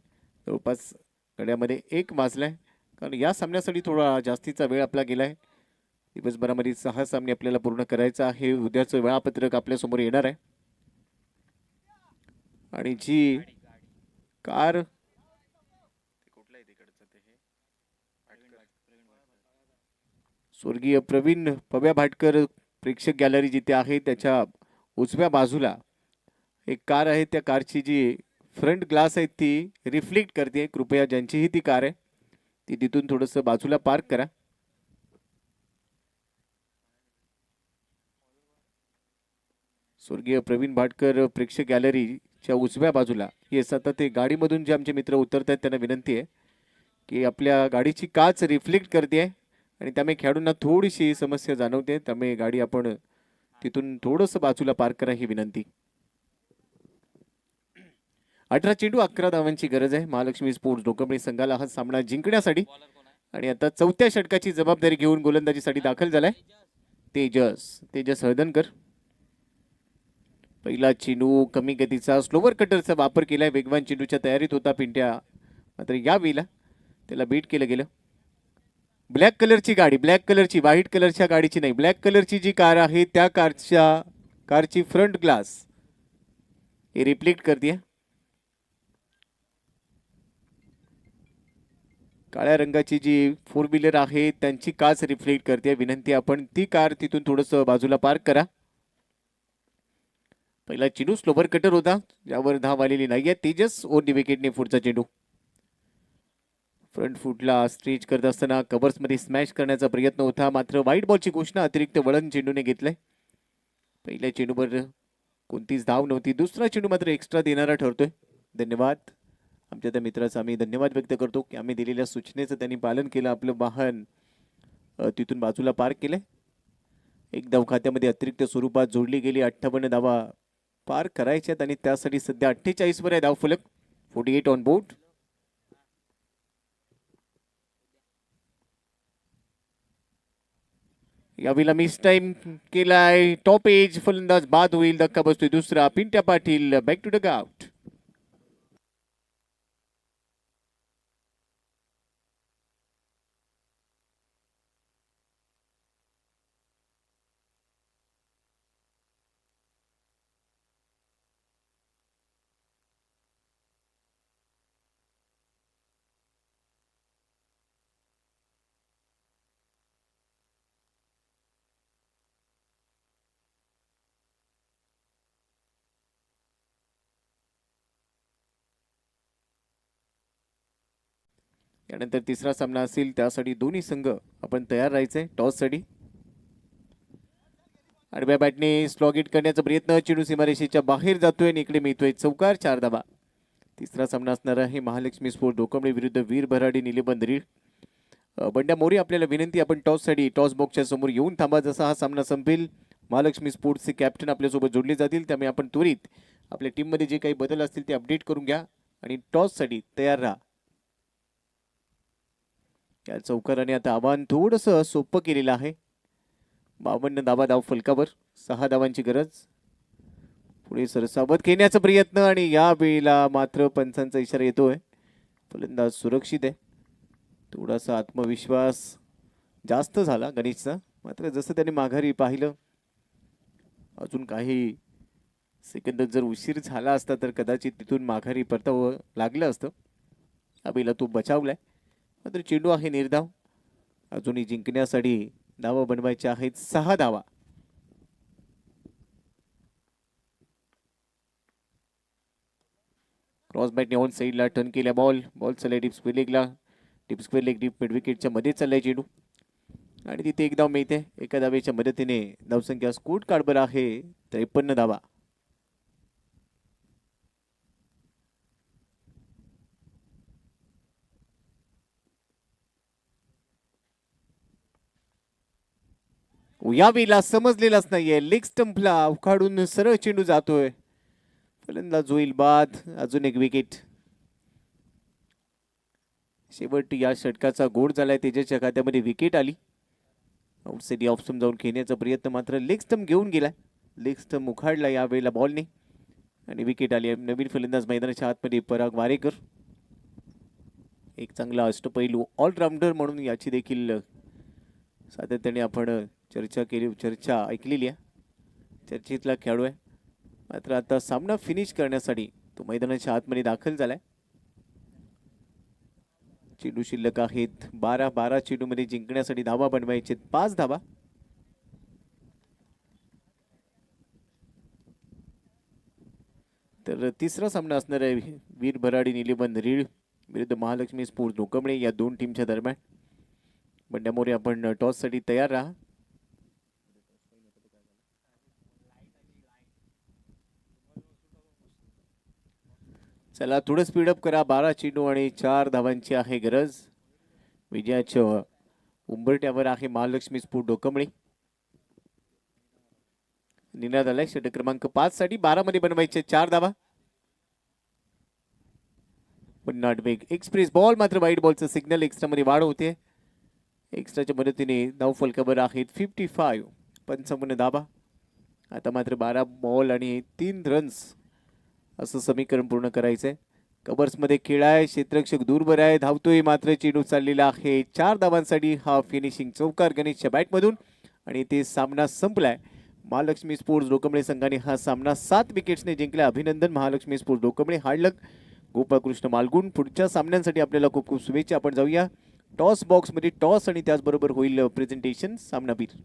जवळपास गड्यामध्ये 1 वाजलाय, कारण या सामन्यासाठी थोडा जास्तीचा वेळ आपला गेलाय. दिवसभरामध्ये 6 सामने आपल्याला पूर्ण करायचं आहे. उद्याचं वेळापत्रक आपल्यासमोर येणार आहे. आणि जी कार स्वर्गीय प्रवीण पव्या भाटकर प्रेक्षक गॅलरी जिथे आहे त्याच्या उजव्या बाजूला एक कार आहे. त्या कारची जी फ्रंट ग्लास आहे ती रिफ्लेक्ट करते. कृपया ज्यांचीही ती कार आहे ती तिथून थोडंसं बाजूला पार्क करा. स्वर्गीय प्रवीण भाटकर प्रेक्षक गॅलरीच्या उजव्या बाजूला हे सतत ते गाडीमधून जे आमचे मित्र उतरत आहेत त्यांना विनंती आहे की आपल्या गाडीची काच रिफ्लेक्ट करते आहे आणि त्यामुळे खेळाडूंना थोडीशी समस्या जाणवते. त्यामुळे गाडी आपण तिथून थोडंसं बाजूला पार्क करा ही विनंती. 18 चेंडू 11 धावांची गरज आहे महालक्ष्मी स्पोर्ट्स डोकंबळी संघाला हा सामना जिंकण्यासाठी. आणि आता 4थ्या षटकाची जबाबदारी घेऊन गोलंदाजीसाठी दाखल झालाय तेजस हळदणकर. पहिला चेंडू कमी गतीचा स्लोवर कटरचा वापर केलाय. वेगवान चेंडूच्या तयारीत होता पिंट्या, मात्र या वेळेला त्याला बीट केलं गेलं. ब्लॅक कलरची गाडी, ब्लॅक कलरची, व्हाईट कलरच्या गाडीची नाही, ब्लॅक कलरची जी कार आहे त्या कारची फ्रंट ग्लास हे रिफ्लेक्ट करते. काळ्या रंगाची जी 4 व्हीलर आहे त्यांची काच रिफ्लेक्ट करते. विनंती आपण ती कार तिथून थोडंसं बाजूला पार्क करा. पहिला चेंडू स्लोवर कटर होता, यावर धाव आलेली नाहीये. तेजस ओन विकेटने पुढचा चेंडू. फ्रंट फुटला स्ट्रेच करत असताना कव्हर्स मध्ये स्मॅश करण्याचा प्रयत्न होता, मात्र व्हाईट बॉलची घोषणा अतिरिक्त वळण चेंडूने घेतलंय. पहिल्या चेंडूवर कोणतीच धाव नव्हती. दुसरा चेंडू मात्र एक्स्ट्रा देणारा ठरतोय. धन्यवाद. आमच्या त्या मित्राचा आम्ही धन्यवाद व्यक्त करतो की आम्ही दिलेल्या सूचनेचं त्यांनी पालन केलं. आपलं वाहन तिथून बाजूला पार्क केलंय. एक धाव खात्यामध्ये अतिरिक्त स्वरूपात जोडली गेली. 58 धावा पार करायच्यात आणि त्यासाठी सध्या 48 वर आहे धाव फलक. 48 ऑन बोर्ड. यावेळेला मिस टाइम केलाय. टॉप एज फलंदाज बाद होईल. धक्का बसतोय दुसरा. Pintya Patil back to the out. त्यानंतर तिसरा सामना असेल त्यासाठी दोन्ही संघ आपण तयार राहायचंय टॉससाठी. आडव्या बॅटने स्लॉग करण्याचा प्रयत्न, चेंडू सीमारेषेच्या बाहेर जातोय आणि इकडे मिळतोय चौकार, 4 धावा. तिसरा सामना असणार आहे महालक्ष्मी स्पोर्ट डोकंबळे विरुद्ध वीर भराडी निलेबंद रीड. बंड्या मोरे आपल्याला विनंती, आपण टॉससाठी टॉस बॉक्सच्या समोर येऊन थांबा. जसा हा सामना संपेल महालक्ष्मी स्पोर्ट्सचे कॅप्टन आपल्यासोबत जोडले जातील, त्यामुळे आपण त्वरित आपल्या टीममध्ये जे काही बदल असतील ते अपडेट करून घ्या आणि टॉससाठी तयार राहा. या चौकाराने आता आव्हान थोडंसं सोपं केलेलं आहे. 52 धावा धाव फलकावर, 6 धावांची गरज. पुढे सरसावत घेण्याचा प्रयत्न आणि या वेळेला मात्र पंचांचा इशारा येतोय. फलंदाज सुरक्षित आहे. थोडासा आत्मविश्वास जास्त झाला गणेशचा, मात्र जसं त्याने माघारी पाहिलं अजून काही सेकंद जर उशीर झाला असता तर कदाचित तिथून माघारी परतावं लागलं असतं. अभिला तो बचावलाय, मात्र चेंडू आहे निर्धाव. अजूनही जिंकण्यासाठी धावा बनवायच्या आहेत, 6 धावा. क्रॉस बॅटने ऑन साईडला टर्न केल्या बॉल चाललाय डीप स्क्वेअर लेगला. Deep square leg deep mid विकेटच्या मध्ये चाललाय चेंडू आणि तिथे एक धाव मिळते. एका धावेच्या मदतीने धावसंख्या स्कोर कार्डवर आहे 53 धावा. यावेळेला समजलेलाच नाहीये, लेग स्टंपला उखाडून सरळ चेंडू जातोय. फलंदाज होईल बाद. अजून एक विकेट. शेवट या षटकाचा गोड झालाय. तेजाच्या खात्यामध्ये विकेट आली. आउटसाइड ऑफ स्टंप जाऊन खेळण्याचा प्रयत्न, मात्र लेग स्टंप घेऊन गेलाय. लेग स्टंप उखाडला यावेळेला बॉलने आणि विकेट आली. नवीन फलंदाज मैदानाच्या आतमध्ये पराग वारेकर. एक चांगला अष्टपैलू ऑलराऊंडर म्हणून याची देखील सातत्याने आपण चर्चा ऐकलेली आहे. चर्चेतला खेळाडू आहे. मात्र आता सामना फिनिश करण्यासाठी तो मैदानाच्या आतमध्ये दाखल झालाय. चेंडू शिल्लक आहेत 12 चेंडूमध्ये जिंकण्यासाठी धावा बनवायचे 5 धावा. तर तिसरा सामना असणार आहे वीर भराडी निलेबंद रीड विरुद्ध महालक्ष्मी स्पोर्ट्स डोकंबळे या दोन टीमच्या दरम्यान. बंड्या मोरे आपण टॉससाठी तयार राहा. चला थोडं स्पीडअप करा. 12 चेंडू आणि 4 धावांची आहे गरज. विजयाच्या उंबरट्यावर आहे महालक्ष्मी स्पोर्ट डोकंबळे. निनाद आलाय षटक क्रमांक 5 साठी. 12 मध्ये बनवायचे 4 धावा. पण नॉट बिग एक्सप्रेस बॉल, मात्र वाईट बॉलचं सिग्नल. एक्स्ट्रा मध्ये वाढ होते. एक्स्ट्राच्या मदतीने धाव फलकावर आहेत 55, 55 धावा. आता मात्र 12 बॉल आणि 3 रन्स असं समीकरण पूर्ण करायचंय. कव्हर्समध्ये खेळाय, क्षेत्ररक्षक दूरवर आहे, धावतोय, मात्र चेंडू चाललेला आहे 4 धावांसाठी. हा फिनिशिंग चौकार गणेशच्या बॅटमधून आणि ते सामना संपलाय. महालक्ष्मी स्पोर्ट्स डोकंबळे संघाने हा सामना 7 विकेट्सने जिंकला. अभिनंदन महालक्ष्मी स्पोर्ट्स डोकंबळे. हार्ड लक गोपाळकृष्ण मालगुण. पुढच्या सामन्यांसाठी आपल्याला खूप खूप शुभेच्छा. आपण जाऊया टॉस बॉक्समध्ये. टॉस आणि त्याचबरोबर होईल प्रेझेंटेशन सामनावीर.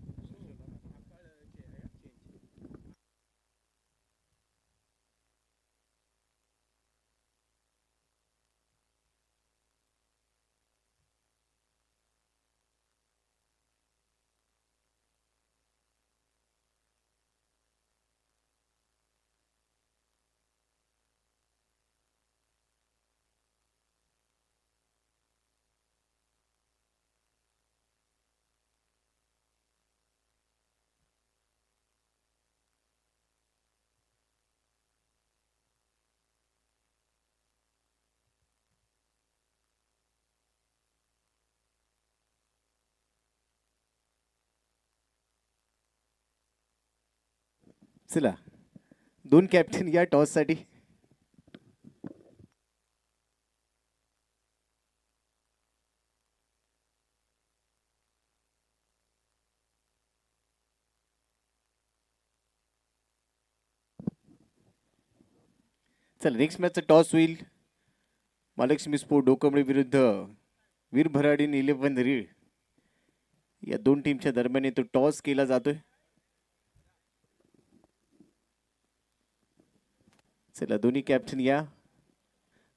चला दोन कॅप्टन या टॉस साठी. चला नेक्स्ट मॅचचा टॉस होईल महालक्ष्मी स्पोर्ट डोकंबळे विरुद्ध वीर भराडी निलेबंद रीड या दोन टीमच्या दरम्यान तो टॉस केला जातोय. चला दोन्ही कॅप्टन या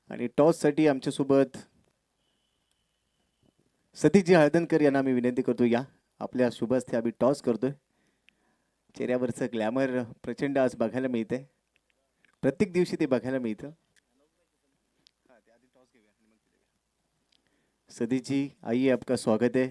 आणि टॉस साठी आमच्या सोबत सतीशजी हळदणकर यांना मी विनंती करतो, या आपल्या शुभ हस्ते आम्ही टॉस करतोय. चेहऱ्यावरचं ग्लॅमर प्रचंड आज बघायला मिळतंय. प्रत्येक दिवशी ते बघायला मिळतं. सतीश जी आइए, आपका स्वागत है.